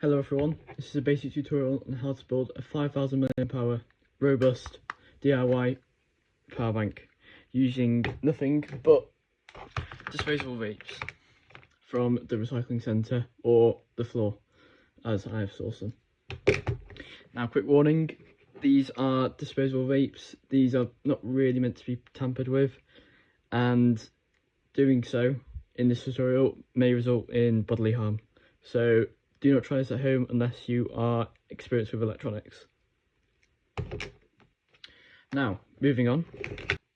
Hello everyone, this is a basic tutorial on how to build a 5000 mAh robust DIY power bank using nothing but disposable vapes from the recycling centre or the floor, as I have sourced them. Now, quick warning, these are disposable vapes. These are not really meant to be tampered with, and doing so in this tutorial may result in bodily harm. So do not try this at home unless you are experienced with electronics. Now, moving on.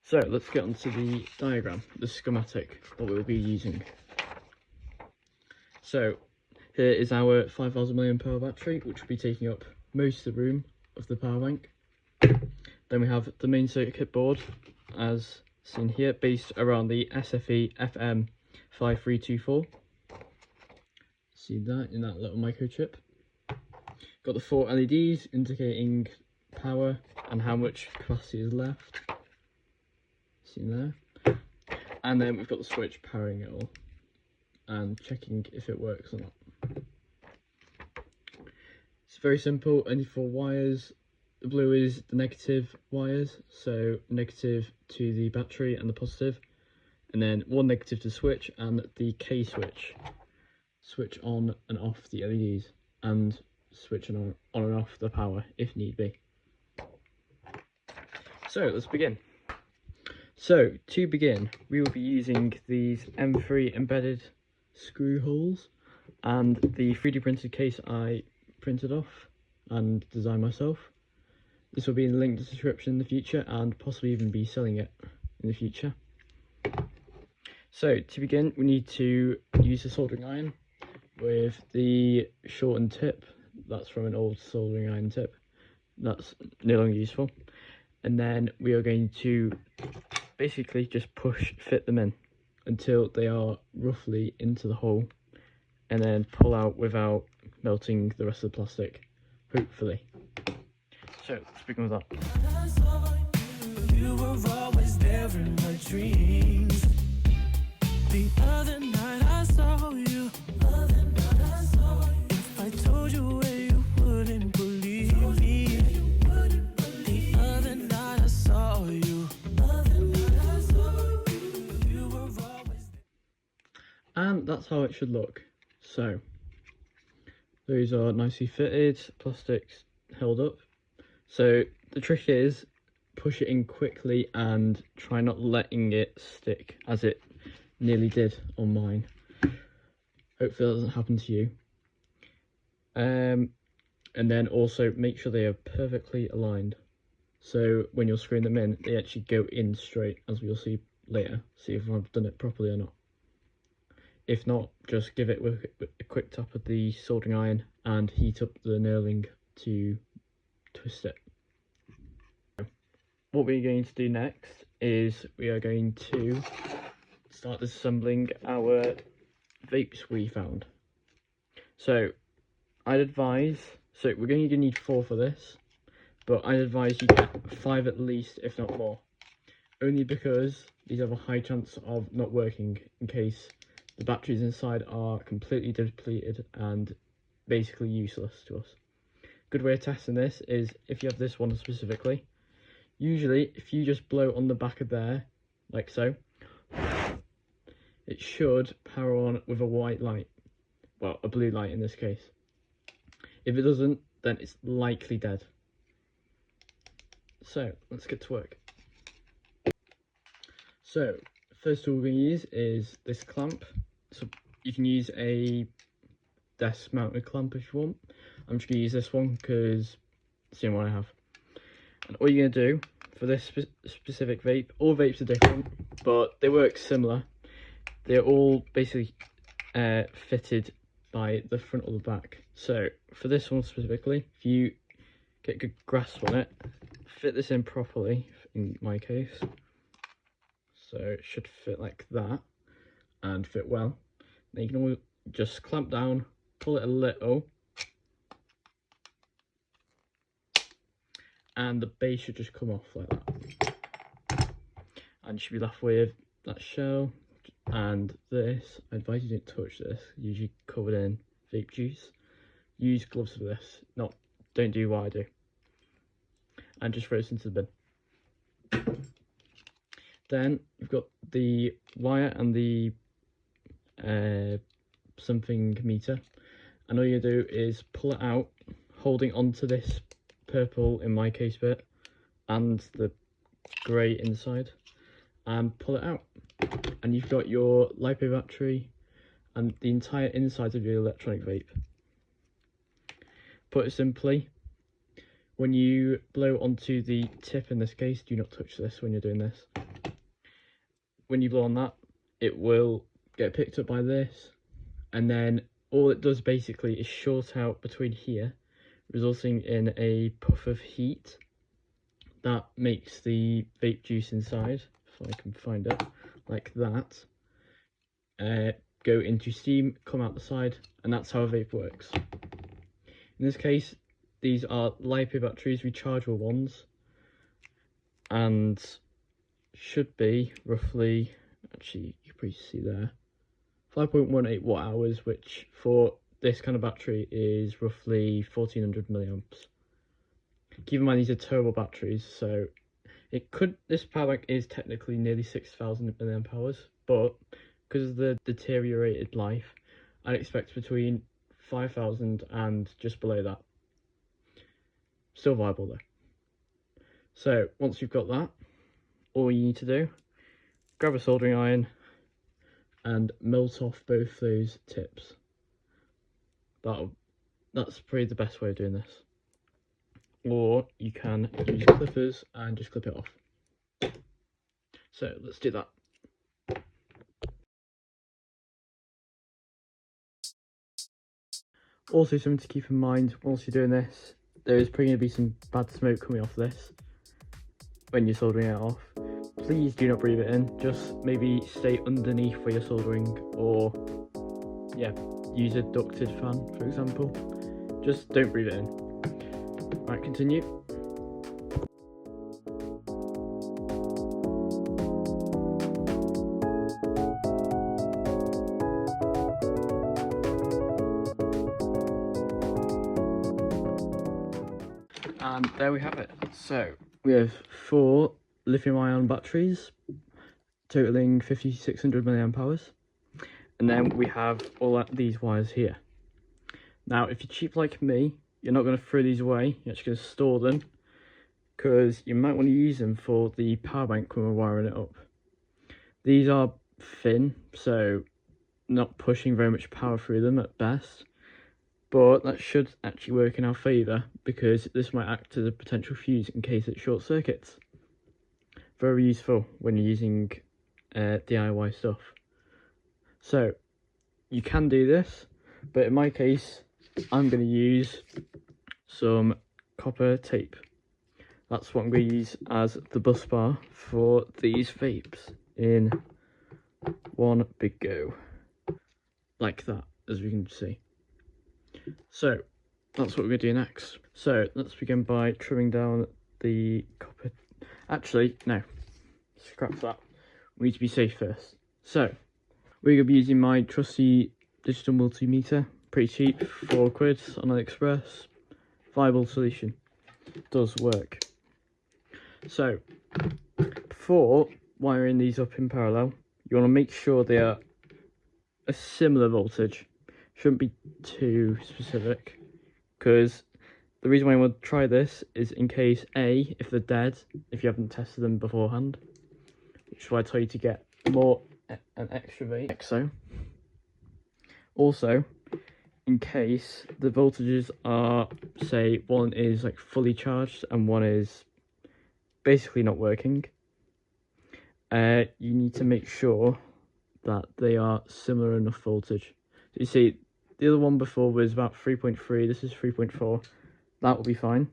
So let's get onto the diagram, the schematic, what we'll be using. So here is our 5000 mAh battery, which will be taking up most of the room of the power bank. Then we have the main circuit board, as seen here, based around the SFE FM5324. See that in that little microchip. Got the 4 LEDs indicating power and how much capacity is left. See there. And then we've got the switch powering it all and checking if it works or not. It's very simple, only 4 wires. The blue is the negative wires, so negative to the battery and the positive, and then 1 negative to switch and the K switch. Switch on and off the LEDs and switch on and off the power if need be. So let's begin. So to begin, we will be using these M3 embedded screw holes and the 3D printed case I printed off and designed myself. This will be in the link in the description in the future, and possibly even be selling it in the future. So to begin, we need to use a soldering iron with the shortened tip. That's from an old soldering iron tip that's no longer useful. And then we are going to basically just fit them in until they are roughly into the hole, and then pull out without melting the rest of the plastic, hopefully. So let's begin with that. You were always there in my dreams. The other night I saw you. If I told you where, you wouldn't believe me. The other night I saw you. You were always there. And that's how it should look. So those are nicely fitted, plastics held up. So the trick is push it in quickly and try not letting it stick, as it nearly did on mine. Hopefully that doesn't happen to you. And then also make sure they are perfectly aligned. So when you're screwing them in, they actually go in straight, as we'll see later. See if I've done it properly or not. If not, just give it with a quick tap of the soldering iron and heat up the knurling to twist it. What we're going to do next is we are going to start assembling our vapes we found. So I'd advise, so we're going to need 4 for this, but I'd advise you get 5 at least, if not more, only because these have a high chance of not working in case the batteries inside are completely depleted and basically useless to us. Good way of testing this is, if you have this one specifically, usually if you just blow on the back of there, like so, it should power on with a white light, well, a blue light in this case. If it doesn't, then it's likely dead. So let's get to work. So first tool we're going to use is this clamp. So you can use a desk mounted clamp if you want. I'm just going to use this one because it's the only one I have. And all you're going to do for this specific vape, all vapes are different, but they work similar. They're all basically fitted by the front or the back. So for this one specifically, if you get a good grasp on it, fit this in properly, in my case. So it should fit like that and fit well. Then you can always just clamp down, pull it a little, and the base should just come off like that. And you should be left with that shell and this. I advise you don't touch this, usually covered in vape juice. use gloves for this. Don't do what I do. And just throw this into the bin. Then you've got the wire and the something meter. And all you do is pull it out, holding onto this purple, in my case, bit, and the grey inside, and pull it out. And you've got your LiPo battery and the entire inside of your electronic vape. Put it simply, when you blow onto the tip, in this case, do not touch this when you're doing this. When you blow on that, it will get picked up by this, and then all it does basically is short out between here, resulting in a puff of heat that makes the vape juice inside, if I can find it, like that, go into steam, come out the side, and that's how a vape works. In this case, these are LiPo batteries, rechargeable ones, and should be roughly, actually you can probably see there, 5.18 watt hours, which for this kind of battery is roughly 1400 milliamps. Keep in mind these are turbo batteries, so this power bank is technically nearly 6,000 milliamp hours, but because of the deteriorated life, I'd expect between 5,000 and just below that. Still viable though. So once you've got that, all you need to do, grab a soldering iron and melt off both those tips. That's probably the best way of doing this. Or you can use clippers and just clip it off. So let's do that. Also, something to keep in mind whilst you're doing this, there is probably going to be some bad smoke coming off this when you're soldering it off. Please do not breathe it in, just maybe stay underneath where you're soldering, or yeah, use a ducted fan for example. Just don't breathe it in. Right, continue. And there we have it. So we have 4 lithium-ion batteries totaling 5600 milliamp hours, and then we have all these wires here. Now if you're cheap like me, you're not going to throw these away, you're actually going to store them, because you might want to use them for the power bank when we're wiring it up. These are thin, so not pushing very much power through them at best, but that should actually work in our favour, because this might act as a potential fuse in case it short circuits. Very useful when you're using DIY stuff. So you can do this, but in my case I'm going to use some copper tape. That's what I'm going to use as the bus bar for these vapes in one big go, like that, as we can see. So that's what we're going to do next. So let's begin by trimming down the copper. Actually, no, scrap that. We need to be safe first. So we're going to be using my trusty digital multimeter, pretty cheap, £4 on AliExpress. Viable solution, does work. So before wiring these up in parallel, you want to make sure they are a similar voltage. Shouldn't be too specific, because the reason why I want to try this is in case A, if they're dead, if you haven't tested them beforehand, which is why I tell you to get an extra vape exo. Also, in case the voltages are, say, one is like fully charged and one is basically not working, you need to make sure that they are similar enough voltage. So you see, the other one before was about 3.3, this is 3.4, that will be fine.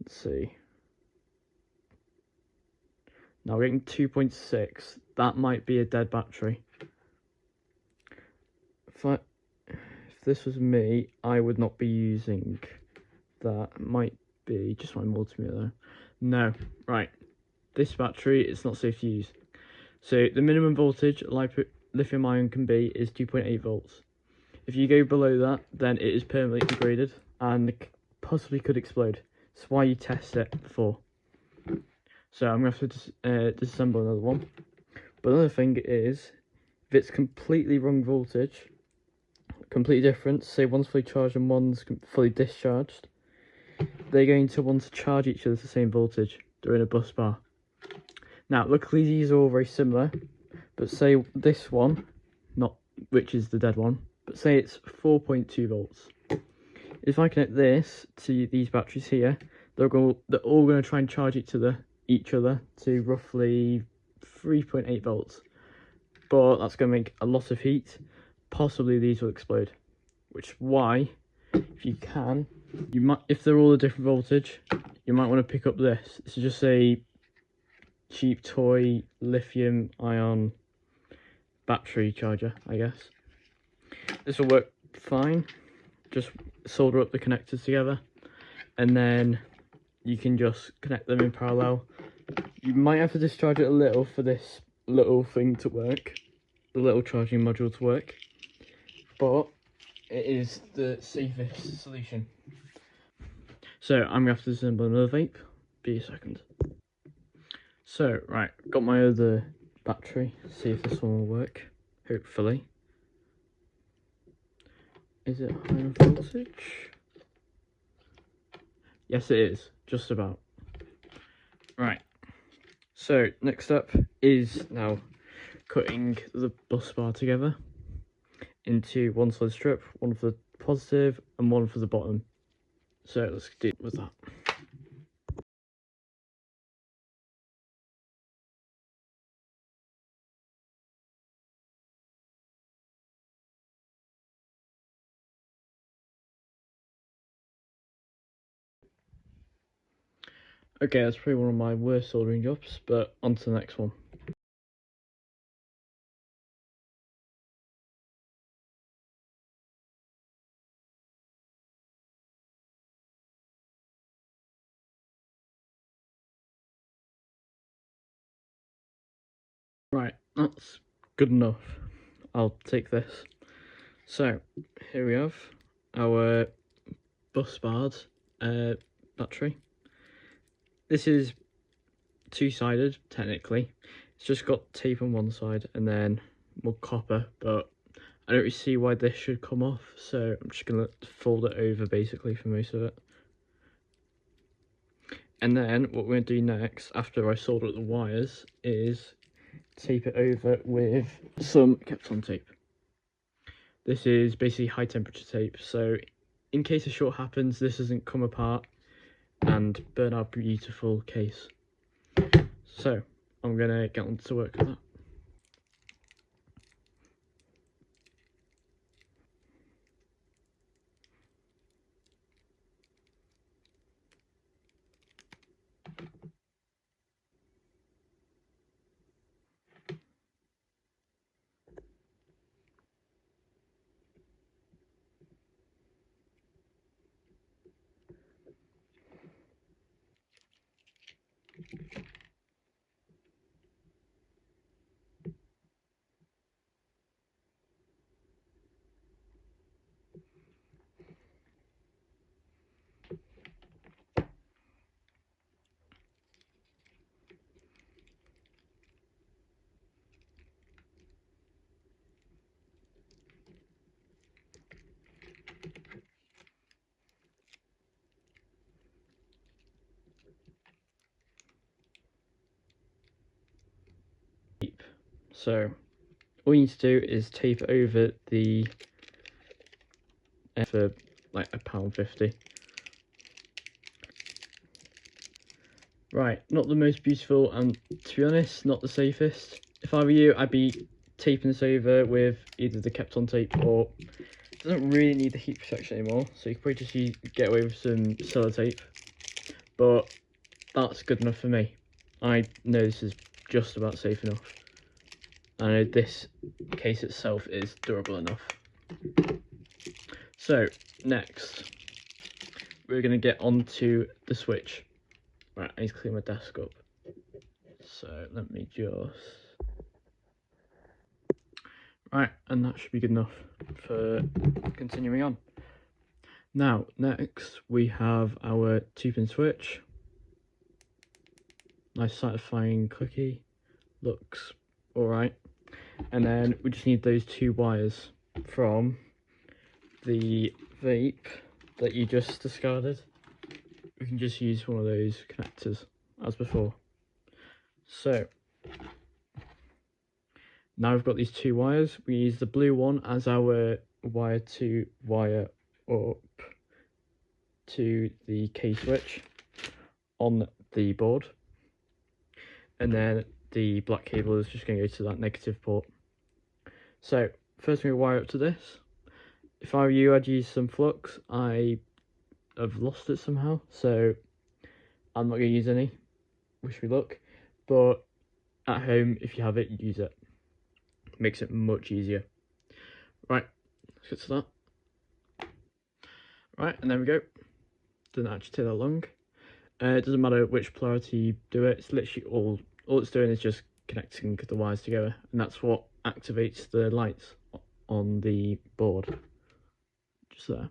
Let's see. Now we're getting 2.6, that might be a dead battery. If this was me, I would not be using that. It might be just my multimeter though. No, right. This battery, it's not safe to use. So the minimum voltage lithium ion can be is 2.8 volts. If you go below that, then it is permanently degraded and possibly could explode. That's why you test it before. So I'm going to have to disassemble another one. But another thing is, if it's completely wrong voltage, completely different, say one's fully charged and one's fully discharged, they're going to want to charge each other to the same voltage during a bus bar. Now, luckily these are all very similar, but say this one, not which is the dead one, but say it's 4.2 volts. If I connect this to these batteries here, they're all going to try and charge each other to roughly 3.8 volts. But that's going to make a lot of heat. Possibly these will explode. Which is why, if you can, if they're all a different voltage, you might want to pick up this. This is just a cheap toy lithium ion battery charger, I guess. This will work fine. Just solder up the connectors together, and then you can just connect them in parallel. You might have to discharge it a little for this little thing to work, the little charging module to work, but it is the safest solution. So I'm gonna have to assemble another vape. Be a second. So right, got my other battery. See if this one will work. Hopefully. Is it high enough voltage? Yes, it is. Just about. Right. So next up is now cutting the bus bar together into one solid strip, one for the positive and one for the bottom. So let's deal with that. Okay, that's probably one of my worst soldering jobs, but on to the next one. Right, that's good enough. I'll take this. So, here we have our bus barred battery. This is two-sided, technically. It's just got tape on one side and then more copper, but I don't really see why this should come off, so I'm just going to fold it over basically for most of it. And then what we're going to do next, after I solder up the wires, is tape it over with some Kapton tape. This is basically high temperature tape, so in case a short happens, this doesn't come apart and burn our beautiful case. So I'm going to get on to work on that. So all you need to do is tape it over the for like £1.50. Right, not the most beautiful and, to be honest, not the safest. If I were you, I'd be taping this over with either the Kapton tape or it doesn't really need the heat protection anymore, so you could probably just get away with some sellotape. But that's good enough for me. I know this is just about safe enough. I know this case itself is durable enough. So next, we're going to get onto the switch. Right, I need to clean my desk up. So let me just... Right, and that should be good enough for continuing on. Now, next we have our 2-pin switch. Nice satisfying clicky, looks alright. And then we just need those 2 wires from the vape that you just discarded. We can just use one of those connectors as before. So now we've got these 2 wires. We use the blue one as our wire to wire up to the key switch on the board, and then the black cable is just going to go to that negative port. So first we're going to wire up to this. If I were you, I'd use some flux. I have lost it somehow, so I'm not going to use any. Wish me luck. But at home, if you have it, use it. Makes it much easier. Right, let's get to that. Right, and there we go. Doesn't actually take that long. It doesn't matter which polarity you do it. It's literally all it's doing is just connecting the wires together, and that's what activates the lights on the board. Just there.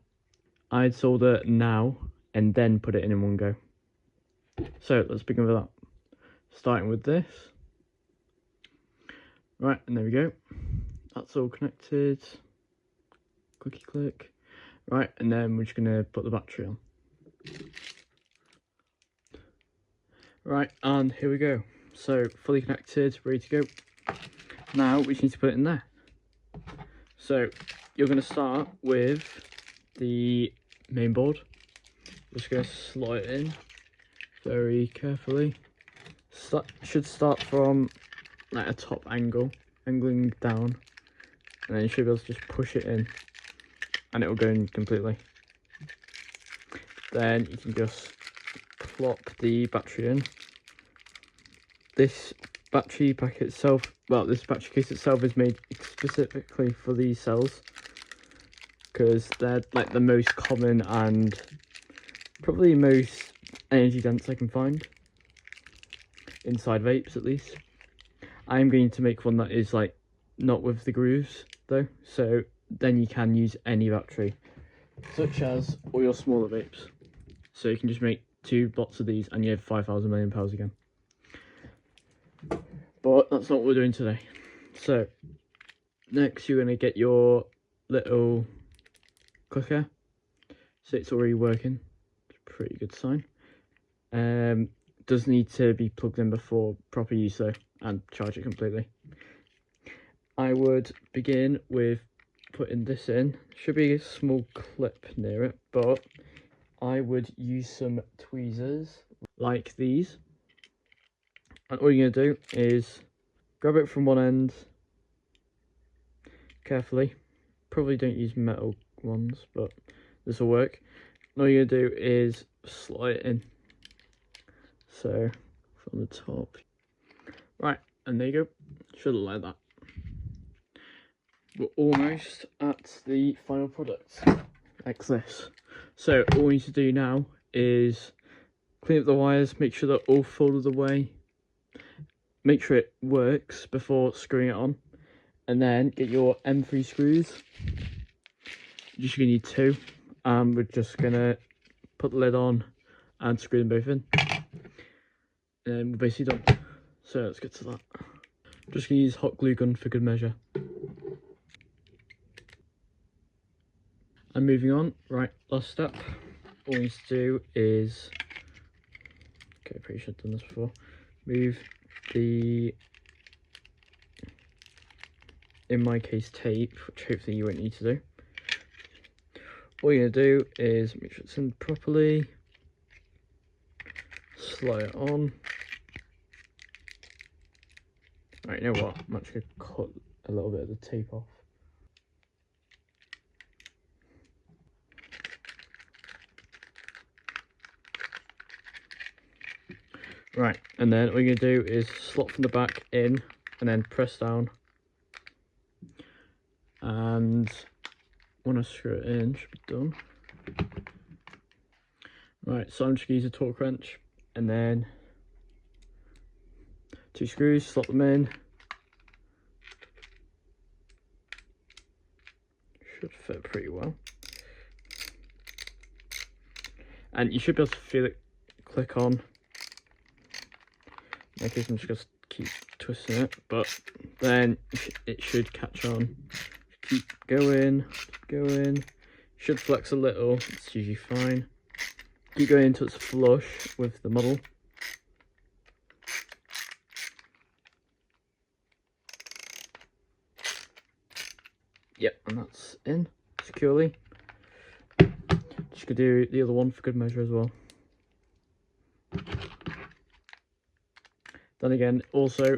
I'd solder now and then put it in one go. So let's begin with that. Starting with this. Right, and there we go. That's all connected. Clicky click. Right, and then we're just going to put the battery on. Right, and here we go. So fully connected, ready to go. Now we just need to put it in there. So you're going to start with the main board. Just going to slot it in very carefully. Should start from like a top angle, angling down, and then you should be able to just push it in, and it will go in completely. Then you can just plop the battery in. This battery pack itself, well, this battery case itself is made specifically for these cells, because they're like the most common and probably most energy dense I can find inside vapes, at least. I'm going to make one that is like not with the grooves though, so then you can use any battery, such as all your smaller vapes. So you can just make 2 lots of these and you have 5,000 million pounds again. But that's not what we're doing today. So next you're going to get your little clicker. So it's already working. It's a pretty good sign. Does need to be plugged in before proper use though, and charge it completely. I would begin with putting this in. Should be a small clip near it, but I would use some tweezers like these. And all you're going to do is grab it from one end carefully. Probably don't use metal ones, but this will work. And all you're going to do is slot it in. So from the top. Right, and there you go. Should look like that. We're almost at the final product, like this. So all we need to do now is clean up the wires, make sure they're all folded away, make sure it works before screwing it on, and then get your M3 screws. You're just going to need 2, and we're just going to put the lid on and screw them both in. And we're basically done. So let's get to that. Just going to use hot glue gun for good measure. And moving on, right, last step. All we need to do is, okay, pretty sure I've done this before. Move the, in my case, tape, which hopefully you won't need to do. All you're going to do is make sure it's in properly, slide it on. Right, you know what? I'm actually going to cut a little bit of the tape off. Right, and then all you're going to do is slot from the back in and then press down. And when I screw it in, should be done. Right, so I'm just going to use a torque wrench and then 2 screws, slot them in. should fit pretty well. And you should be able to feel it click on. In case I'm just going to keep twisting it, but then it should catch on. Keep going, should flex a little, it's usually fine. Keep going until it's flush with the model. Yep, and that's in securely. Just gonna do the other one for good measure as well. Then again, also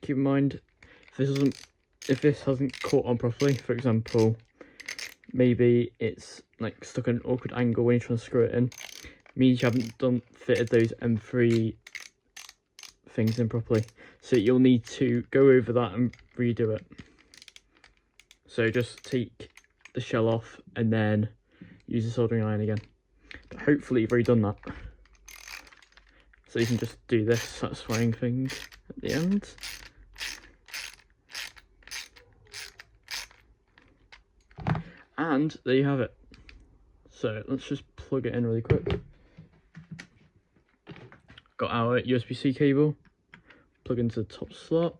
keep in mind if this hasn't caught on properly, for example, maybe it's like stuck at an awkward angle when you're trying to screw it in, means you haven't fitted those M3 things in properly. So you'll need to go over that and redo it. So just take the shell off and then use the soldering iron again. But hopefully you've already done that. So you can just do this satisfying thing at the end. And there you have it. So let's just plug it in really quick. Got our USB-C cable, plug into the top slot.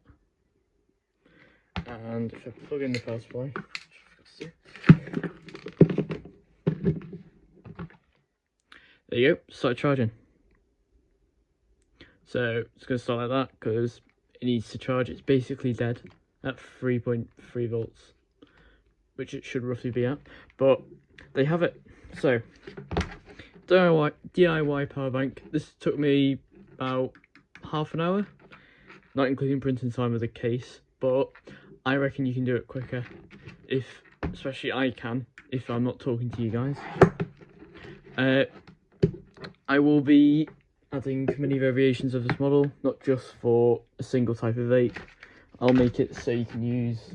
And if I plug in the power supply, there you go, start charging. So it's going to start like that because it needs to charge. It's basically dead at 3.3 volts, which it should roughly be at. But they have it. So DIY power bank. This took me about half an hour, not including printing time with the case. But I reckon you can do it quicker, especially I can, if I'm not talking to you guys. I will be adding many variations of this model, not just for a single type of vape. I'll make it so you can use,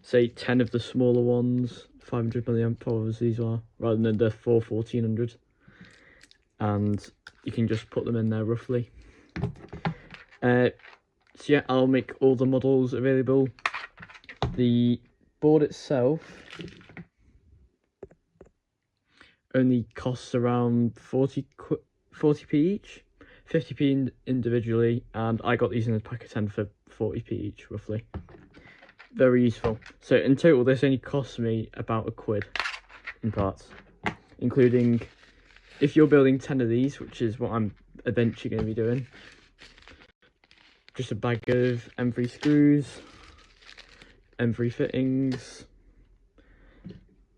say, 10 of the smaller ones, 500 milliamp hours these are, rather than the 1400. And you can just put them in there roughly. So yeah, I'll make all the models available. The board itself only costs around 40p each, 50p individually, and I got these in a pack of 10 for 40p each, roughly. Very useful. So in total, this only cost me about £1 in parts, including if you're building 10 of these, which is what I'm eventually going to be doing. Just a bag of M3 screws, M3 fittings,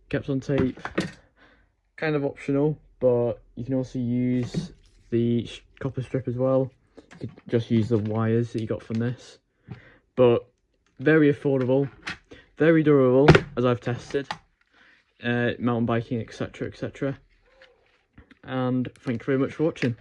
kept on tape, kind of optional, but you can also use the copper strip as well. You could just use the wires that you got from this, but very affordable, very durable, as I've tested, mountain biking, etc, etc. And thank you very much for watching.